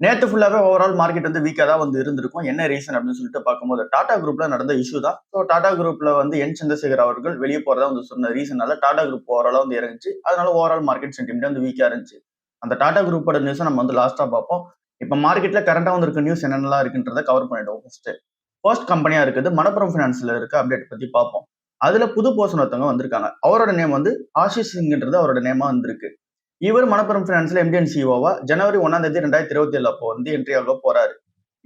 நேத்து ஃபுல்லாவே overall market வந்து வீக்கா தான் வந்து இருந்திருக்கும். என்ன ரீசன் அப்படின்னு சொல்லிட்டு பார்க்கும்போது, டாடா குரூப்ல நடந்த இஷ்யூ தான். ஸோ டாடா குரூப்ல வந்து என் சந்திரசேகர் அவர்கள் வெளியே போறதா வந்து சொன்ன ரீசனால டாடா குரூப் ஓவராலா வந்து இறங்குச்சு. அதனால ஓவரால் மார்க்கெட் சென்டிமெண்ட் வந்து வீக்கா இருந்துச்சு. அந்த டாடா குரூப்போட நியூஸை நம்ம வந்து லாஸ்டா பார்ப்போம். இப்ப மார்க்கெட்ல கரண்டா வந்திருக்க நியூஸ் என்னென்னலாம் இருக்குன்றத கவர் பண்ணிடுவோம் ஃபர்ஸ்ட். ஃபர்ஸ்ட் கம்பெனியா இருக்குது மணப்புரம் ஃபினான்ஸ்ல இருக்க அப்டேட் பத்தி பார்ப்போம். அதுல புது பர்சன் ஒருத்தவங்க வந்திருக்காங்க. அவரோட நேம் வந்து ஆஷிஷ் சிங்ன்றது அவரோட நேமா வந்திருக்கு. இவர் மணப்புரம் பினான்ஸ்ல எம்டி அண்ட் சிஓவா ஜனவரி 1 2027 அப்போ வந்து என்ட்ரி ஆக போறாரு.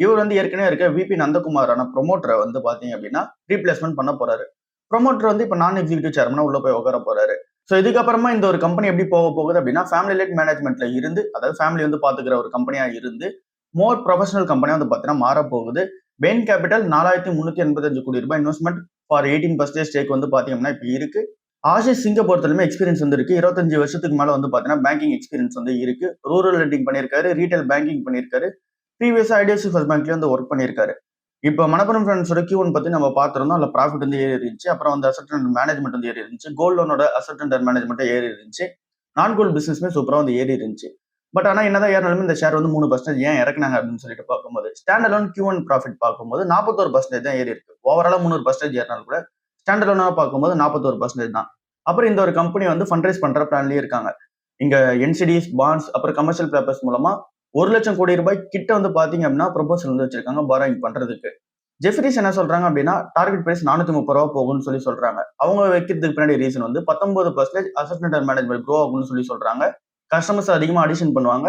இவர் வந்து ஏற்கனவே இருக்க விபி நந்தகுமாரான ப்ரொமோட்டரை வந்து பாத்தீங்க அப்படின்னா ரீப்ளேஸ்மெண்ட் பண்ண போறாரு. ப்ரொமோட்டர் வந்து இப்ப நான் எக்ஸிகூட்டிவ் சேர்மனா உள்ள போய் உட்கார போறாரு. ஸோ இதுக்கப்புறமா இந்த ஒரு கம்பெனி எப்படி போக போகுது அப்படின்னா ஃபேமிலி லைட் மேனேஜ்மெண்ட்ல இருந்து, அதாவது ஃபேமிலி வந்து பாத்துக்கிற ஒரு கம்பெனியா இருந்து மோர் ப்ரொஃபஷனல் கம்பெனியா வந்து பாத்தீங்கன்னா மாற போகுது. பெயின் கேபிட்டல் 4385 கோடி ரூபாய் இன்வெஸ்ட்மெண்ட் ஃபார் 18% ஸ்டேக் வந்து பாத்தீங்கன்னா இப்ப இருக்கு. ஆஷிஷ் சிங்கை பொறுத்தவரைக்கும் எக்ஸ்பீரியன்ஸ் வந்து இருக்கு. 25 வருஷத்துக்கு மேல வந்து பாத்தீங்கன்னா பேங்கிங் எக்ஸ்பீரியன்ஸ் வந்து இருக்கு. ரூரல் லெண்டிங் பண்ணியிருக்காரு, ரீட்டைல் பேங்கிங் பண்ணியிருக்காரு. ப்ரீவியஸா ஐடிஎஃப்சி ஃபர்ஸ்ட் பேங்க்லயும் வந்து ஒர்க் பண்ணியிருக்காரு. இப்போ மணப்புரம் ஃபினான்ஸோட Q1 பத்தி நம்ம பார்த்திருந்தோம். அதுல ப்ராஃபிட் வந்து ஏறி இருந்துச்சு. அப்புறம் வந்து அசெட் அண்டர் மேனேஜ்மெண்ட் வந்து ஏறி இருந்துச்சு. கோல்ட் லோனோட அசெட் அண்டர் மேனேஜ்மெண்ட் ஏறி இருந்துச்சு. நான் கோல்ட் பிசினஸ்மே சூப்பரா வந்து ஏறி இருந்துச்சு. பட் ஆனா என்னதான் ஏறினாலும் இந்த ஷேர் வந்து 3% ஏன் இறக்குனாங்க அப்படின்னு சொல்லிட்டு பார்க்கும்போது ஸ்டாண்ட் அலோன் Q1 ப்ராஃபிட் பார்க்கும்போது 41% தான் ஏறி இருக்கு. ஓவராலா 300% ஏறினாலும் கூட ஸ்டாண்ட் அலோனா பார்க்கும்போது 41% தான். அப்புறம் இந்த ஒரு கம்பெனி வந்து ஃபண்ட் பண்ற பிளான்லயே இருக்காங்க. இங்க என்சிடிஸ், பாண்ட்ஸ், அப்புறம் கமர்ஷியல் பேப்பர்ஸ் மூலமா 1,00,000 கோடி ரூபாய் கிட்ட வந்து பாத்தீங்க அப்படின்னா ப்ரொபோசல் வந்து வச்சிருக்காங்க பாரோயிங் பண்றதுக்கு. ஜெஃப்ரிஸ் என்ன சொல்றாங்க அப்படின்னா டார்கெட் பிரைஸ் 430 ரூபா போகும்னு சொல்லி சொல்றாங்க. அவங்க வைக்கிறதுக்கு பின்னாடி ரீசன் வந்து 19% அசெட் அண்டர் மேனேஜ்மெண்ட் க்ரோ ஆகும்னு சொல்லி சொல்றாங்க. கஸ்டமர்ஸ் அதிகமா அடிஷன் பண்ணுவாங்க.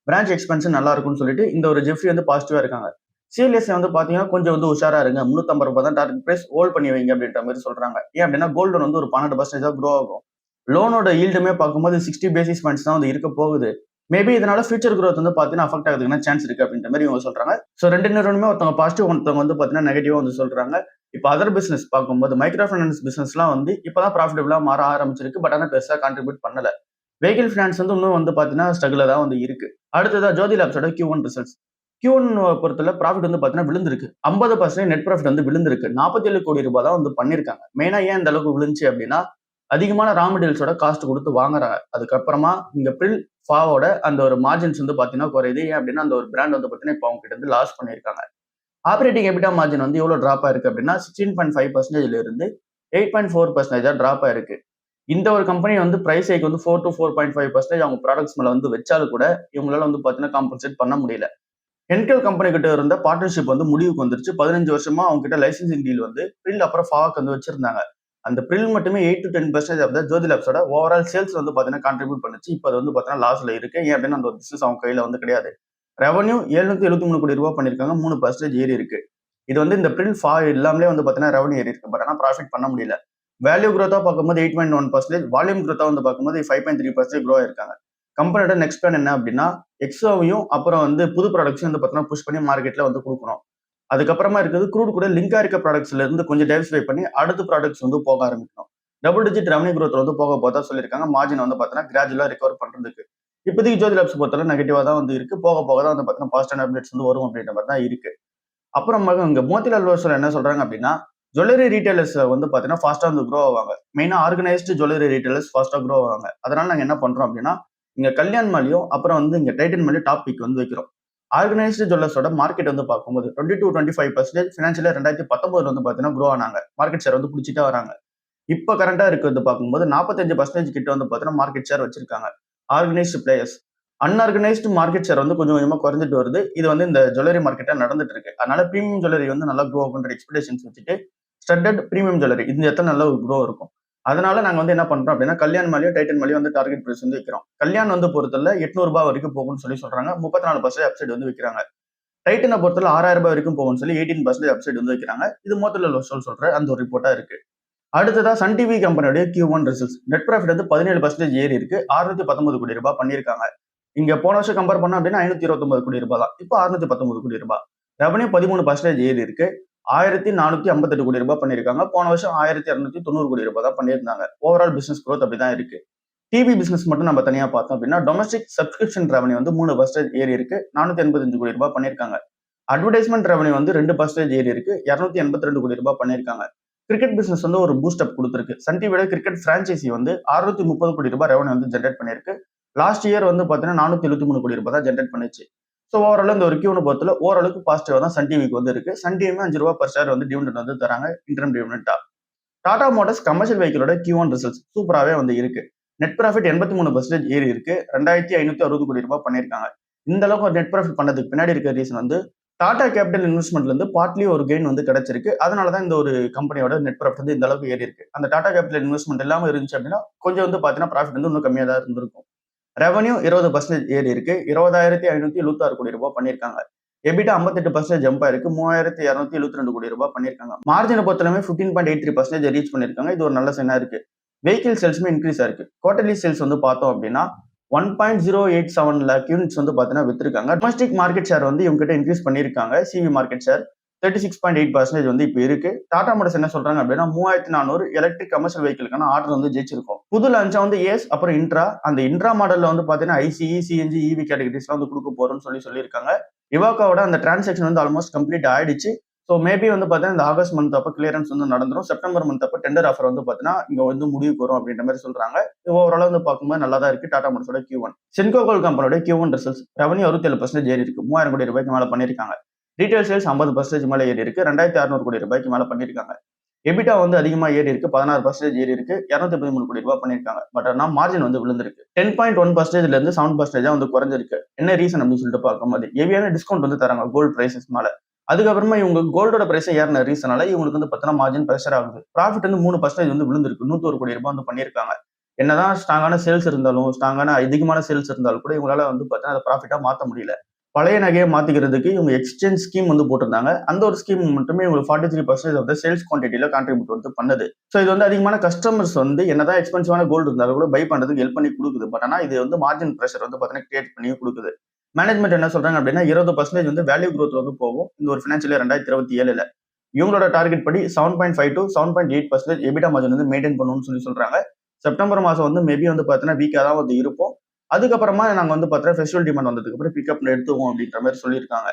பிரான்ச் எக்ஸ்பென்ஷன் நல்லா இருக்கும்னு சொல்லிட்டு இந்த ஒரு ஜெஃப்ரி வந்து பாசிட்டிவா இருக்காங்க. சிஎல்எஸ் வந்து பாத்தீங்கன்னா கொஞ்சம் வந்து உஷாரா இருங்க. 350 ரூபாய் தான் டார்கெட் பிரைஸ் ஹோல்ட் பண்ணி வைங்க அப்படின்ற மாதிரி சொல்றாங்க. ஏன் அப்படின்னா கோல்டு வந்து ஒரு 12% க்ரோ ஆகும். லோனோட ஈல்டுமே பார்க்கும்போது 60 பேசிஸ் பாயிண்ட்ஸ் தான் வந்து இருக்க போகுது. மேபி இதனால ஃபியூச்சர் growth வந்து பாத்தீங்கன்னா அஃபெக்ட் ஆகுதுன்னா சான்ஸ் இருக்கு அப்படின்ற மாதிரி இவங்க சொல்றாங்க. ஸோ ரெண்டு நிறுவனமே ஒருத்தவங்க பாசிட்டிவ், ஒருத்தவங்க வந்து பாத்தீங்கன்னா நெகட்டிவா வந்து சொல்றாங்க. இப்போ அதர் பிசினஸ் பார்க்கும்போது மைக்ரோ ஃபைனான்ஸ் பிசினஸ்லாம் வந்து இப்பதான் ப்ராஃபிட்டபிளா மாற ஆரம்பிச்சிருக்கு. பட் ஆனா பெருசா கான்ட்ரிபியூட் பண்ணல. வெஹிக்கிள் ஃபினான்ஸ் வந்து இன்னும் வந்து பாத்தீங்கன்னா ஸ்ட்ரகிளா தான் வந்து இருக்கு. அடுத்ததா ஜோதி லேப்ஸோட Q1 ரிசல்ட்ஸ். Q1 பொறுத்தல ப்ராஃபிட் வந்து பாத்தீங்கன்னா விழுந்திருக்கு. 50% நெட் ப்ராஃபிட் வந்து விழுந்திருக்கு. 47 கோடி ரூபாய் தான் வந்து பண்ணிருக்காங்க. மெயினா ஏன் இந்த அளவுக்கு விழுந்துச்சு அப்படின்னா அதிகமான ரா மெட்டீரியல்ஸோட காஸ்ட் கொடுத்து வாங்குறாங்க. அதுக்கப்புறமா இங்க பிரில் ஃபாவோட அந்த ஒரு மார்ஜின்ஸ் வந்து பாத்தீங்கன்னா குறையுது. ஏன் அப்படின்னா அந்த ஒரு பிராண்ட் வந்து பாத்தீங்கன்னா இப்போ அவங்க கிட்ட இருந்து லாஸ் பண்ணிருக்காங்க. ஆப்பரேட்டிங் எபிட்டா மார்ஜின் வந்து எவ்வளவு டிராப் ஆயிருக்கு அப்படின்னா 16.5% இருந்து 8.4% டிராப் ஆயிருக்கு. இந்த ஒரு கம்பெனி வந்து பிரைஸ் ஹைக் வந்து 4 to 4.5% அவங்க ப்ராடக்ட்ஸ் மேல வந்து வச்சாலும் கூட இவங்களால வந்து பாத்தீங்கன்னா காம்பன்சேட் பண்ண முடியல. ஹென்கெல் கம்பெனி கிட்ட இருந்த பார்ட்னர்ஷிப் வந்து முடிவுக்கு வந்துருச்சு. 15 வருஷமா அவங்க கிட்ட லைசன்சிங் டீல் வந்து பிரில் அப்புறம் ஃபாக் வந்து வச்சிருந்தாங்க. அந்த பிரில் மட்டுமே 8 to 10% ஆஃப் த ஜோதி லேப்ஸோட ஓவரால் சேல்ஸ் வந்து பாத்தீங்கன்னா கான்ட்ரிபியூட் பண்ணுச்சு. இப்போ அது வந்து பாத்தீங்கன்னா லாஸ்ல இருக்கு. ஏன் அப்படின்னா அந்த ஒரு பிசினஸ் அவங்க கையில வந்து கிடையாது. ரெவன்யூ 773 கோடி ரூபாய் பண்ணிருக்காங்க. 3% ஏறி இருக்கு. இது வந்து இந்த பிரில் ஃபா இல்லாமலே வந்து பாத்தீங்கன்னா ரெவன்யூ ஏறி இருக்கு. பட் ஆனா ப்ராஃபிட் பண்ண முடியல. வேல்யூ growth பார்க்கும்போது 8.1%, வால்யூம் growth வந்து பார்க்கும்போது 5.3% க்ரோ ஆயிருக்காங்க. கம்பெனியோட நெக்ஸ்ட் பிளான் என்ன அப்படின்னா எக்ஸோவையும் அப்புறம் வந்து புது ப்ராடக்ட்ஸையும் வந்து பார்த்தீங்கன்னா புஷ் பண்ணி மார்க்கெட்ல வந்து கொடுக்கணும். அதுக்கப்புறமா இருக்கிறது க்ரூட் கூட லிங்கா இருக்க ப்ராடக்ட்ஸ்ல இருந்து கொஞ்சம் டைவர்சிஃபை பண்ணி அடுத்த ப்ராடக்ட்ஸ் வந்து போக ஆரம்பிக்கணும். டபுள் டிஜிட் ரெவன்யூ growth வந்து போக போதா சொல்லியிருக்காங்க. மார்ஜின் வந்து பார்த்தீங்கன்னா கிராஜுவலா ரிகவர் பண்றதுக்கு. இப்போதைக்கு ஜோதி லேப்ஸ் பொறுத்தவரை நெகட்டிவா தான் வந்து இருக்கு. போக போக தான் வந்து பார்த்தீங்கன்னா பாசிட்டிவ் அப்டேட்ஸ் வந்து வரும் அப்படின்ற மாதிரி தான் இருக்கு. அப்புறமாக இங்க மோதிலால் ஓஸ்வால் என்ன சொல்றாங்க அப்படின்னா ஜுவல்லரி ரீட்டைலர்ஸ் வந்து பாத்தீங்கன்னா ஃபாஸ்டா வந்து க்ரோ ஆவாங்க. மெயினா ஆர்கனைஸ்டு ஜுவல்லரி ரீட்டைலர்ஸ் ஃபாஸ்டா க்ரோ ஆவாங்க. அதனால நாங்க என்ன பண்றோம் அப்படின்னா இங்க கல்யாண் மாலையும் அப்புறம் வந்து இங்க டைட்டன் மாலையும் டாப் பிக் வந்து வைக்கிறோம். ஆர்கனைஸ்டு ஜுவல்லர்ஸோட மார்க்கெட் வந்து பார்க்கும்போது 20-25% ஃபினான்ஷியலா 2019 வந்து பாத்தீங்கன்னா க்ரோ ஆனாங்க. மார்க்கெட் ஷேர் வந்து பிடிச்சிட்டே வராங்க. இப்போ கரண்டா இருக்கிறது பார்க்கும்போது 45% கிட்ட வந்து பாத்தீங்கன்னா மார்க்கெட் ஷேர் வச்சிருக்காங்க organised players. Unorganised market share வந்து கொஞ்சம் கொஞ்சமா குறைஞ்சிட்டு வருது. இது வந்து இந்த ஜுவல்லரி மார்க்கெட்டா நடந்துட்டு இருக்கு. அதனால பிரீமியம் ஜுவல்லரி வந்து நல்லா க்ரோ ஆகுன்ற எக்ஸ்பெக்டேஷன்ஸ் வச்சுட்டு ஸ்டட்டட் பிரீமியம் ஜுவல்லரி இந்த இடத்துல நல்ல ஒரு க்ரோ இருக்கும். அதனால நாங்க வந்து என்ன பண்றோம் அப்படின்னா கல்யாண் மாலையும் டைட்டன் மாலையும் வந்து டார்கெட் பிரைஸ் வந்து வைக்கிறோம். கல்யாண் வந்து பொறுத்தல 800 ரூபாய் வரைக்கும் போகும்னு சொல்லி சொல்றாங்க. 34% அப்சைட் வந்து வைக்கிறாங்க. டைட்டனை பொறுத்தல 6,000 ரூபாய் வரைக்கும் போகும்னு சொல்லி 18% அப்சைட் வந்து வைக்கிறாங்க. இது மோதிலால் ஓஸ்வால் சொல்ற அந்த ஒரு ரிப்போர்ட்டா இருக்கு. அடுத்ததா சன் டிவி கம்பெனியோட Q1 ரிசல்ட்ஸ். நெட் ப்ராஃபிட் வந்து 17% ஏறி இருக்கு. 619 கோடி ரூபாய் பண்ணிருக்காங்க. இங்க போன வருஷம் கம்பேர் பண்ணோம் அப்படின்னா 529 கோடி ரூபாய் தான். இப்போ 619 கோடி ரூபாய். ரெவன்யூ 13% ஏறி இருக்கு. 1458 கோடி ரூபாய் பண்ணிருக்காங்க. போன வருஷம் 1290 கோடி ரூபாய் தான் பண்ணியிருந்தாங்க. ஓவரால் பிசினஸ் growth அப்படிதான் இருக்கு. டிவி பிசினஸ் மட்டும் நம்ம தனியா பார்த்தோம் அப்படின்னா டொமஸ்டிக் சப்ஸ்கிரிப்ஷன் ரெவன்யூ வந்து 3% ஏறி இருக்கு. 485 கோடி ரூபாய் பண்ணிருக்காங்க. அட்வர்டைஸ்மெண்ட் ரெவன்யூ வந்து 2% ஏறி இருக்கு. 282 கோடி ரூபாய் பண்ணிருக்காங்க. கிரிக்கெட் பிசினஸ் வந்து ஒரு பூஸ்ட் அப் கொடுத்திருக்கு. சன் டிவியோட கிரிக்கெட் பிரான்ச்சைசி வந்து 630 கோடி ரூபாய் ரெவன்யூ வந்து ஜென்ரேட் பண்ணிருக்கு. லாஸ்ட் இயர் வந்து பாத்தீங்கன்னா 473 கோடி ரூபாய் தான் ஜென்ரேட் பண்ணிச்சு. ஸோ ஓவரால் இந்த ஒரு Q1 பொறுத்தல ஓரளவுக்கு பாசிட்டிவா தான் சன் டிவிக்கு வந்து இருக்கு. சன் டிவியுமே ₹5 பெர் ஷேர் வந்து டிவிடெண்ட் வந்து தராங்க இன்டர்ம் டிவிடெண்டா. டாடா மோட்டார்ஸ் கமர்ஷியல் வெஹிக்கிளோட Q1 ரிசல்ட்ஸ் சூப்பராகவே வந்து இருக்கு. நெட் ப்ராஃபிட் 83% ஏறி இருக்கு. ₹2,560 கோடி பண்ணியிருக்காங்க. இந்த அளவுக்கு ஒரு நெட் ப்ராஃபிட் பண்ணதுக்கு பின்னாடி இருக்க ரீசன் வந்து டாடா கேபிட்டல் இன்வெஸ்ட்மெண்ட்ல இருந்து பார்ட்லி ஒரு கெயின் வந்து கிடைச்சிருக்கு. அதனால தான் இந்த ஒரு கம்பெனியோட நெட் ப்ராஃபிட் வந்து இந்த அளவுக்கு ஏறி இருக்கு. அந்த டாடா கேபிட்டல் இன்வெஸ்ட்மெண்ட் இல்லாம இருந்துச்சு அப்படின்னா கொஞ்சம் வந்து பார்த்தீங்கன்னா ப்ராஃபிட் வந்து இன்னும் கம்மியா தான் இருந்திருக்கும். ரெவன்யூ 20% ஏறி இருக்கு. ₹20,576 கோடி பண்ணியிருக்காங்க. எபிட்டா 58% ஜம்ப் ஆயிருக்கு. ₹3,272 கோடி பண்ணியிருக்காங்க. மார்ஜினை பொறுத்தவரை 15.83% ரீச் பண்ணியிருக்காங்க. இது ஒரு நல்ல சைனா இருக்கு. வெஹிக்கிள் சேல்ஸுமே இன்க்ரீஸ் ஆயிருக்கு. குவார்டர்லி சேல்ஸ் வந்து பார்த்தோம் அப்படின்னா 1.087 லேக் யூனிட்ஸ் வந்து பார்த்தீங்கன்னா வித்திருக்காங்க. டொமஸ்டிக் மார்க்கெட் ஷேர் வந்து இவங்க கிட்ட இன்க்ரீஸ் பண்ணியிருக்காங்க. சிவி மார்க்கெட் ஷேர் 36.8% வந்து இப்போ இருக்கு. டாடா மோட்டார்ஸ் என்ன சொல்றாங்க அப்படின்னா 3400 எலக்ட்ரிக் கமர்ஷியல் வெஹிக்கிளுக்கான ஆர்டர் வந்து ஜெயிச்சிருக்கும். புது லான்ச்சா வந்து ஏஸ் அப்புறம் இன்ட்ரா, அந்த இன்ட்ரா மாடல்ல வந்து பாத்தீங்கன்னா ஐசிஇ, சிஎன்ஜி, இவி கேட்டகரிஸ்லாம் வந்து கொடுக்க போறோம்னு சொல்லியிருக்காங்க. இவாக்காவோட அந்த டிரான்சாக்ஷன் வந்து ஆல்மோஸ்ட் கம்ப்ளீட் ஆயிடுச்சு. ஸோ மேபி வந்து பார்த்தீங்கன்னா இந்த ஆகஸ்ட் மந்த் அப்போ கிளியரன்ஸ் வந்து நடந்துரும். செப்டம்பர் மந்த் அப்போ டெண்டர் ஆஃபர் வந்து பார்த்தீங்கன்னா இங்க வந்து முடிவுக்கு வரும் அப்படின்ற மாதிரி சொல்றாங்க. ஓவரால் வந்து பார்க்கும்போது நல்லா தான் இருக்கு டாடா மோட்டார்ஸோட Q1. சின்கோ கோல் கம்பெனியோட Q1 ரிசல்ட்ஸ் ரெவன்யூ 67% ஏறி இருக்கு. ₹3000 கோடி மேல பண்ணிருக்காங்க. ரீட்டைல் சேல்ஸ் 50% மேல ஏறி இருக்கு. ₹2,600 கோடி மேல பண்ணிருக்காங்க. எபிட்டா வந்து அதிகமா ஏறி இருக்கு. 16% ஏறி இருக்கு. ₹213 கோடி பண்ணிருக்காங்க. பட் ஆனா மார்ஜின் வந்து விழுந்திருக்கு. 10.1%ல இருந்து 7% வந்து குறைஞ்சிருக்கு. என்ன ரீசன் அப்படின்னு சொல்லிட்டு பார்க்கும்போது ஹெவியான டிஸ்கவுண்ட் வந்து தராங்க கோல்டு பிரைசஸ் மேல. அதுக்கப்புறமா இவங்க கோல்டோட பிரைஸ் ஏறின ரீசனால இவங்களுக்கு வந்து பார்த்தீங்கன்னா மார்ஜின் பிரஷர் ஆகுது. ப்ராஃபிட் வந்து 3% வந்து விழுந்திருக்கு. ₹101 கோடி வந்து பண்ணியிருக்காங்க. என்னதான் ஸ்ட்ராங்கான சேல்ஸ் இருந்தாலும், ஸ்ட்ராங்கான அதிகமான சேல்ஸ் இருந்தாலும் கூட இவங்களால வந்து பார்த்தீங்கன்னா அதை ப்ராஃபிட்டா மாற்ற முடியல. பழைய நகையை மாத்திக்கிறதுக்கு இவங்க எக்ஸ்சேஞ்ச் ஸ்கீம் வந்து போட்டிருந்தாங்க. அந்த ஒரு ஸ்கீம் மட்டுமே இவங்களுக்கு 43% ஆஃப் த சேல்ஸ் குவான்டிட்டியில கான்ட்ரிபியூட் வந்து பண்ணுது. ஸோ இது வந்து அதிகமான கஸ்டமர்ஸ் வந்து என்னதான் எக்ஸ்பென்சிவான கோல்டு இருந்தாலும் கூட பை பண்றதுக்கு ஹெல்ப் பண்ணி கொடுக்குது. பட் ஆனா இது வந்து மார்ஜின் பிரஷர் வந்து பார்த்தீங்கன்னா கிரியேட் பண்ணி கொடுக்குது. மேனேஜ்மெண்ட் என்ன சொல்றாங்க அப்படின்னா 20% வந்து வேல்யூ growth வந்து போகும் இந்த ஒரு ஃபினான்ஷியல் இயர் 2027ல. இவங்களோட டார்கெட் படி 7.5 to 7.8% எபிட்டா மார்ஜின் வந்து மெயின்டைன் பண்ணணும்னு சொல்றாங்க. செப்டம்பர் மாசம் வந்து மேபி வந்து பார்த்தீங்கன்னா வீக்கா தான் வந்து இருப்போம். அதுக்கப்புறமா நாங்க வந்து பார்த்தீங்கன்னா ஃபெஸ்டிவல் டிமாண்ட் வந்ததுக்கு அப்புறம் பிக்கப்ல எடுத்துவோம் அப்படின்ற மாதிரி சொல்லியிருக்காங்க.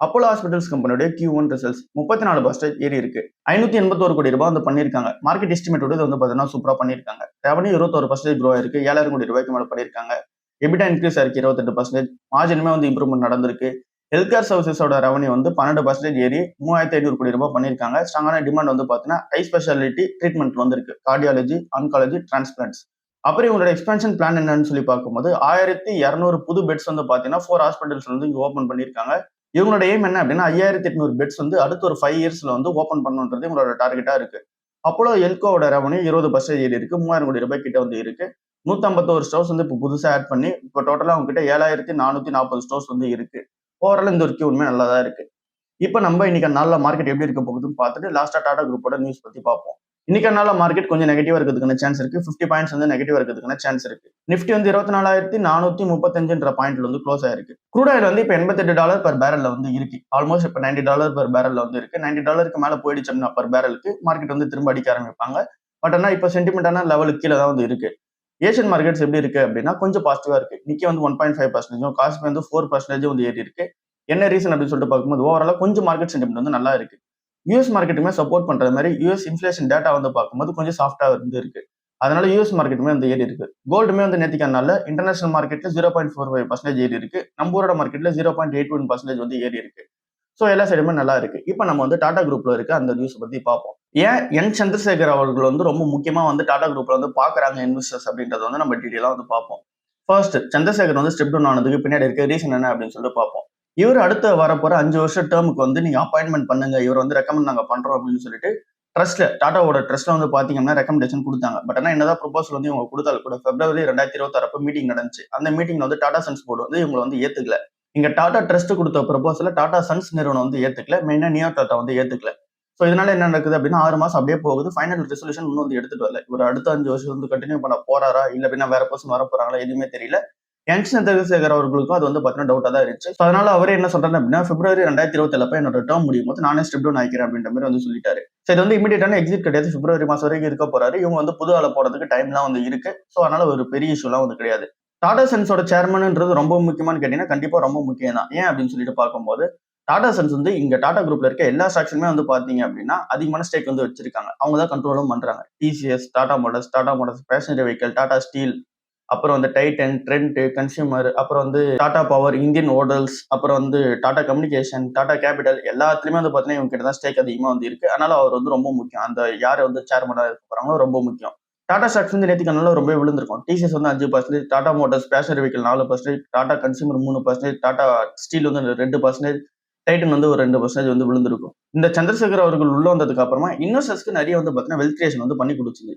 அப்போலோ ஹாஸ்பிட்டல்ஸ் கம்பெனியோட Q1 ரிசல்ட்ஸ் 34% ஏறி இருக்கு. ₹581 கோடி வந்து பண்ணிருக்காங்க. மார்க்கெட் எஸ்டிமேட்டோட இது வந்து பார்த்தீங்கன்னா சூப்பரா பண்ணிருக்காங்க. ரெவன்யூ 21% க்ரோ ஆயிருக்கு. ₹7,000 கோடி மேல பண்ணிருக்காங்க. எபிட்டா இன்க்ரீஸ் ஆயிருக்கு 28%. மார்ஜினுமே வந்து இம்ப்ரூவ்மெண்ட் நடந்திருக்கு. ஹெல்த் கேர் சர்வீசஸோட ரெவன்யூ வந்து 12% ஏறி ₹3,500 கோடி பண்ணிருக்காங்க. ஸ்ட்ராங்கான டிமாண்ட் வந்து பார்த்தீங்கன்னா ஹை ஸ்பெஷாலிட்டி ட்ரீட்மெண்ட் வந்திருக்கு. Cardiology, oncology, transplants. அப்புறம் இவங்களோட எக்ஸ்பென்ஷன் பிளான் என்னன்னு சொல்லி பார்க்கும்போது 1200 புது பெட்ஸ் வந்து பார்த்தீங்கன்னா 4 ஹாஸ்பிட்டல்ஸ் வந்து இங்க ஓப்பன் பண்ணிருக்காங்க. இவங்களோட எய்ம் என்ன அப்படின்னா 5800 பெட்ஸ் வந்து அடுத்த ஒரு 5 இயர்ஸ்ல வந்து ஓப்பன் பண்ணணுன்றது இவங்களோட டார்கெட்டா இருக்கு. அப்போலோ ஹெல்த்கோவோட ரெவன்யூ 20% ஏறி இருக்கு. ₹3000 கோடி கிட்ட வந்து இருக்கு. 151 ஸ்டோர்ஸ் வந்து இப்போ புதுசா ஆட் பண்ணி இப்போ டோட்டலா அவங்க கிட்ட 7440 ஸ்டோர்ஸ் வந்து இருக்கு. ஓவரால் இந்த ஒரு Q1 நல்லா தான் இருக்கு. இப்போ நம்ம இன்னைக்கு நாள்ல மார்க்கெட் எப்படி இருக்க போகுதுன்னு பார்த்துட்டு லாஸ்டா டாடா குரூப்போட நியூஸ் பத்தி பார்ப்போம். இன்னைக்கு நாள்ல மார்க்கெட் கொஞ்சம் நெகட்டிவா இருக்கிறதுக்கான சான்ஸ் இருக்கு. 50 பாயிண்ட்ஸ் வந்து நெகட்டிவா இருக்கிறதுக்கான சான்ஸ் இருக்கு. நிஃப்டி வந்து 24,435 பாயிண்ட்ல வந்து க்ளோஸ் ஆயிருக்கு. க்ரூட் ஆயில் வந்து இப்போ $88 பெர் பேரல்ல வந்து இருக்கு. ஆல்மோஸ்ட் இப்போ $90 பெர் பேரல்ல வந்து இருக்கு. $90 மேல போயிடுச்சு அப்படின்னா பெர் பேரலுக்கு மார்க்கெட் வந்து திரும்ப அடிக்க ஆரம்பிப்பாங்க. பட் ஆனா இப்போ சென்டிமெண்டான லெவலுக்கு கீழே தான் வந்து இருக்கு. ஏஷியன் மார்க்கெட்ஸ் எப்படி இருக்கு அப்படின்னா கொஞ்சம் பாசிட்டிவா இருக்கு. நிக்கி வந்து 1.5%, காஸ்பி வந்து 4% வந்து ஏறி இருக்கு. என்ன ரீசன் அப்படின்னு சொல்லிட்டு பார்க்கும்போது ஓவராலா கொஞ்சம் மார்க்கெட் சென்டிமெண்ட் வந்து நல்லா இருக்கு. யூஎஸ் மார்க்கெட்டுமே சப்போர்ட் பண்ற மாதிரி யூஎஸ் இன்ஃபிளேஷன் டேட்டா வந்து பார்க்கும்போது கொஞ்சம் சாஃப்டா வந்து இருக்கு. அதனால யூஎஸ் மார்க்கெட்டுமே வந்து ஏறி இருக்கு. கோல்டுமே வந்து நேத்திக்கான நாள்ல இன்டர்நேஷனல் மார்க்கெட்ல 0.45% ஏறி இருக்கு. நம்ம ஊரோட மார்க்கெட்ல 0.81% வந்து ஏறி இருக்கு. ஸோ எல்லா சைடுமே நல்லா இருக்கு. இப்போ நம்ம வந்து டாடா குரூப்ல இருக்க அந்த நியூஸ் பத்தி பார்ப்போம். ஏன் என் சந்திரசேகர் அவர்கள் வந்து ரொம்ப முக்கியமா வந்து டாடா குரூப்ல வந்து பாக்குறாங்க இன்வெஸ்டர்ஸ் அப்படின்றத வந்து நம்ம டீடைலா வந்து பார்ப்போம். ஃபர்ஸ்ட் சந்திரசேகர் வந்து ஸ்டெப் டவுன் ஆனதுக்கு பின்னாடி இருக்க ரீசன் என்ன அப்படின்னு சொல்லிட்டு பார்ப்போம். இவர் அடுத்த வரப்போற 5 வருஷம் டேர்முக்கு வந்து நீங்க அப்பாயின்மெண்ட் பண்ணுங்க, இவர் வந்து ரெக்கமெண்ட் நாங்க பண்றோம் அப்படின்னு சொல்லிட்டு ட்ரஸ்ட்ல டாடாவோட ட்ரஸ்ட்ல வந்து பாத்தீங்கன்னா ரெக்கமெண்டேஷன் கொடுத்தாங்க. பட் ஆனா என்னதான் ப்ரொபோசல் வந்து இவங்க கொடுத்தாலும் கூட February 2026 அப்ப மீட்டிங் நடந்துச்சு. அந்த மீட்டிங்ல வந்து டாடா சன்ஸ் போர்டு வந்து இவங்க வந்து ஏத்துக்கல. இங்க டாடா ட்ரஸ்ட் கொடுத்த ப்ரொபோசல டாடா சன்ஸ் நிறுவனம் வந்து ஏத்துக்கல. மெயினா நியோ டாடா வந்து ஏத்துக்கல. ஸோ இதனால என்ன நடக்குது அப்படின்னா 6 மாசம் அப்படியே போகுது. ஃபைனல் ரெசல்யூஷன் இன்னும் வந்து எடுத்துட்டு வரல. இவர் அடுத்த 5 வருஷம் வந்து கண்டினியூ பண்ண போறாரா இல்ல அப்படின்னா வேற பர்சன் வர போறாங்களா எதுவுமே தெரியல. என் சந்திரசேகர் அவர்களுக்கும் அது வந்து பாத்தீங்கன்னா டவுட்டா தான் இருந்துச்சு. அதனால அவரே என்ன சொல்றாரு அப்படின்னா February 2027 அப்ப என்னோட டேர்ம் முடியும் போது நானே ஸ்டெப் டவுன் ஆகிக்கிறேன் அப்படின்ற மாதிரி வந்து சொல்லிட்டாரு. சரி இது வந்து இமீடியட்டான எக்ஸிட் கிடையாது. February மாசம் வரைக்கும் இருக்க போறாரு. இவங்க வந்து புது ஆளை போறதுக்கு டைம்லாம் வந்து இருக்கு. ஸோ அதனால ஒரு பெரிய இஷ்யூலாம் வந்து கிடையாது. டாடா சன்ஸோட சேர்மன்ன்றது ரொம்ப முக்கியமானு கேட்டீங்கன்னா கண்டிப்பா ரொம்ப முக்கியம் தான். ஏன் அப்படின்னு சொல்லிட்டு பார்க்கும்போது டாடா சன்ஸ் வந்து இங்க டாடா குரூப்ல இருக்க எல்லா ஸ்டாக்ஸுமே வந்து பாத்தீங்க அப்படின்னா அதிகமான ஸ்டேக் வந்து வச்சிருக்காங்க. அவங்க தான் கண்ட்ரோலும் பண்றாங்க. TCS, Tata Motors passenger vehicle, Tata steel, அப்புறம் வந்து டைட்டன், ட்ரெண்ட், கன்சியூமர், அப்புறம் வந்து டாடா பவர், இந்தியன் ஓடல்ஸ், அப்புறம் வந்து டாடா கம்யூனிகேஷன், டாடா கேபிட்டல் எல்லாத்துலயுமே வந்து பாத்தீங்கன்னா இவங்க கிட்ட தான் ஸ்டேக் அதிகமா வந்து இருக்கு. அதனால அவர் வந்து ரொம்ப முக்கியம். அந்த யார் வந்து சேர்மனா இருக்க போறாங்களோ ரொம்ப முக்கியம். டாடா ஸ்டாக்ஸ் வந்து நேத்துக்கு நல்லா ரொம்பவே விழுந்திருக்கும். டிசிஎஸ் வந்து 5%, Tata Motors passenger vehicle 4%, Tata consumer 3%, Tata steel வந்து 2%, டைட்டன் வந்து ஒரு 2% வந்து விழுந்திருக்கும். இந்த சந்திரசேகர் அவர்கள் உள்ள வந்ததுக்கு அப்புறமா இன்வெஸ்டர்ஸ்க்கு நிறைய வந்து பாத்தீங்கன்னா வெல்த் கிரியேஷன் வந்து பண்ணி கொடுத்துது.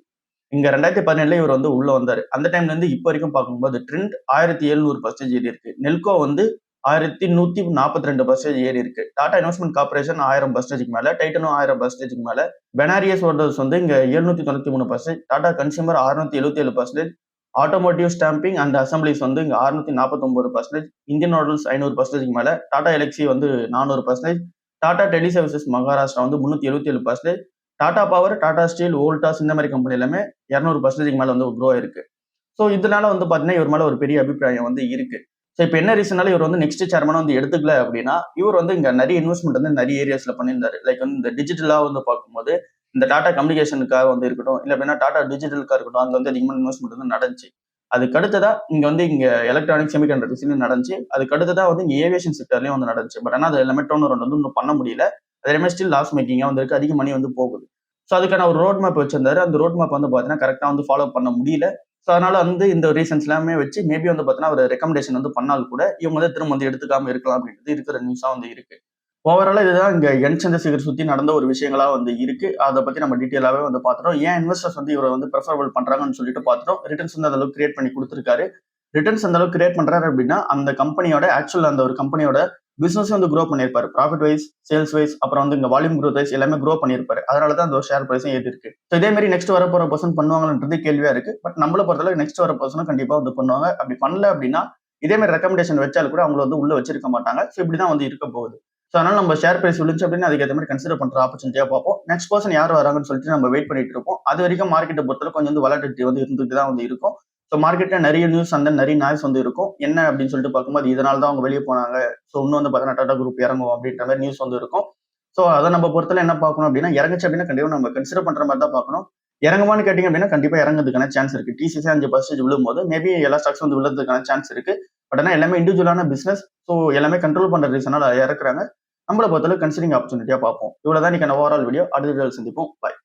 இங்க 2017ல இவர் வந்து உள்ள வந்தாரு. அந்த டைம்ல இருந்து இப்ப வரைக்கும் பார்க்கும்போது ட்ரெண்ட் 1700% ஏறி இருக்கு. நெல்கோ வந்து 1142% ஏறி இருக்கு. டாடா இன்வெஸ்ட்மென்ட் கார்ப்பரேஷன் 1000% மேல, டைட்டனும் 1000% மேல, பெனாரியஸ் ஹோட்டல்ஸ் வந்து இங்க 793%, Tata consumer 677%, automotive stamping and assemblies வந்து இங்க 649%, இந்தியன் ஹோட்டல்ஸ் 500% மேல, டாடா எலக்ஸி வந்து 400%, டாடா டெலி சர்வீசஸ் மகாராஷ்டிரா வந்து 377%, டாடா பவர், டாடா ஸ்டீல், வோல்டாஸ் இந்த மாதிரி கம்பெனி எல்லாமே 200% மேல வந்து க்ரோ ஆயிருக்கு. ஸோ இதனால வந்து பாத்தீங்கன்னா இவர் மேல ஒரு பெரிய அபிப்பிராயம் வந்து இருக்கு. ஸோ இப்போ என்ன ரீசனால இவர் வந்து நெக்ஸ்ட் சேர்மனா வந்து எடுத்துக்கல அப்படின்னா, இவர் வந்து இங்க நிறைய இன்வெஸ்ட்மெண்ட் வந்து நிறைய ஏரியாஸ்ல பண்ணியிருந்தாரு. லைக் வந்து இந்த டிஜிட்டலா வந்து பார்க்கும்போது இந்த டாடா கம்யூனிகேஷனுக்காக வந்து இருக்கட்டும், இல்ல அப்படின்னா டாடா டிஜிட்டலுக்காக இருக்கட்டும், அதுல வந்து அதிகமான இன்வெஸ்ட்மெண்ட் வந்து நடந்துச்சு. அதுக்கு அடுத்ததா இங்க எலக்ட்ரானிக் செமிகண்டக்டர்ஸ்லயும் நடந்துச்சு. அதுக்கு அடுத்ததா வந்து இங்க ஏவியேஷன் செக்டர்லயும் வந்து நடந்துச்சு. பட் ஆனா அது எல்லாமே டர்ன் அரவுண்ட் வந்து இன்னும் பண்ண முடியல. அது எல்லாமே ஸ்டில் லாஸ் மேக்கிங்கா வந்து இருக்கு. அதிக மணி வந்து போகுது. ஸோ அதுக்கான ஒரு ரோட் மேப் வச்சிருந்தாரு. அந்த ரோட் மேப் வந்து பார்த்தீங்கன்னா கரெக்டா வந்து ஃபாலோ பண்ண முடியல. ஸோ அதனால வந்து இந்த ரீசன்ஸ் எல்லாமே வச்சு மேபி வந்து பார்த்தீங்கன்னா ஒரு ரெக்கமெண்டேஷன் வந்து பண்ணால் கூட இவங்க வந்து திரும்ப வந்து எடுத்துக்காம இருக்கலாம் அப்படின்றது இருக்கிற நியூஸா வந்து இருக்கு. ஓவராலா இதுதான் இங்க என் சந்திரசேகர் சுத்தி நடந்த ஒரு விஷயங்களா வந்து இருக்கு. அத பத்தி நம்ம டீட்டெயிலாவே வந்து பார்த்துட்டோம். ஏன் இன்வெஸ்டர்ஸ் வந்து இவர வந்து பிரெஃபரபிள் பண்றாங்கன்னு சொல்லிட்டு பார்த்துட்டோம். ரிட்டர்ன்ஸ் வந்து அந்த அளவுக்கு கிரியேட் பண்ணி குடுத்திருக்காரு. ரிட்டர்ன்ஸ் அந்த அளவுக்கு கிரியேட் பண்றாரு அப்படின்னா, அந்த கம்பெனியோட ஆக்சுவல் அந்த ஒரு கம்பெனியோட பிசினஸ் வந்து க்ரோ பண்ணியிருப்பாரு. ப்ராஃபிட் வைஸ், சேல்ஸ் வைஸ், அப்புறம் வந்து இங்க வால்யூம் குரோத் வைஸ் எல்லாமே க்ரோ பண்ணியிருப்பாரு. அதனால தான் அந்த ஷேர் பிரைஸும் ஏறி இருக்கு. ஸோ இதே மாதிரி நெக்ஸ்ட் வரப்போற பர்சன் பண்ணுவாங்கன்றது கேள்வியா இருக்கு. பட் நம்மள பொறுத்தளவுக்கு நெக்ஸ்ட் வர பர்சனும் கண்டிப்பா வந்து பண்ணுவாங்க. அப்படி பண்ணல அப்படின்னா, இதே மாதிரி ரெக்கமெண்டேஷன் வச்சாலும் கூட அவங்கள வந்து உள்ள வச்சிருக்க மாட்டாங்க. ஸோ இப்படிதான் வந்து இருக்க போகுது. ஸோ அதனால நம்ம ஷேர் பிரைஸ் விழுந்துச்சு அப்படின்னா அதுக்கேற்ற மாதிரி கன்சிடர் பண்ற ஆப்பர்ச்சுனிட்டியா பார்ப்போம். நெக்ஸ்ட் பர்சன் யார் வராங்கன்னு சொல்லிட்டு நம்ம வெயிட் பண்ணிட்டு இருப்போம். அது வரைக்கும் மார்க்கெட்டை பொறுத்தவரை கொஞ்சம் வந்து வொலட்டிலிட்டி வந்து இருந்துட்டு தான் வந்து இருக்கும். ஸோ மார்க்கெட்ல நிறைய நியூஸ் அந்த நிறைய நாய்ஸ் வந்து இருக்கும். என்ன அப்படின்னு சொல்லிட்டு பார்க்கும்போது இதனால தான் அவங்க வெளியே போனாங்க. ஸோ இன்னும் வந்து பார்த்தீங்கன்னா டாடா குரூப் இறங்கும் அப்படின்ற மாதிரி நியூஸ் வந்து இருக்கும். ஸோ அதை நம்ம பொறுத்தல என்ன பார்க்கணும் அப்படின்னா இறங்குச்சு அப்படின்னா கண்டிப்பா நம்ம கன்சிடர் பண்ற மாதிரி தான் பார்க்கணும். இறங்குமான்னு கேட்டீங்க அப்படின்னா கண்டிப்பா இறங்குறதுக்கான சான்ஸ் இருக்கு. டிசிசி 5% விழும்போது மேபி எல்லா ஸ்டாக்ஸ் வந்து விழுறதுக்கான சான்ஸ் இருக்கு. பட் ஆனா எல்லாமே இண்டிவிஜுவலான பிசினஸ். ஸோ எல்லாமே கண்ட்ரோல் பண்ற ரீசனால இறக்குறாங்க. நம்மள பொறுத்தளவு கன்சிடரிங் ஆப்பர்ச்சுனிட்டியா பார்ப்போம். இவ்வளவுதான் இன்னைக்கான ஓவரால் வீடியோ. அடுத்த வீடியோவில் சந்திப்போம். பாய்.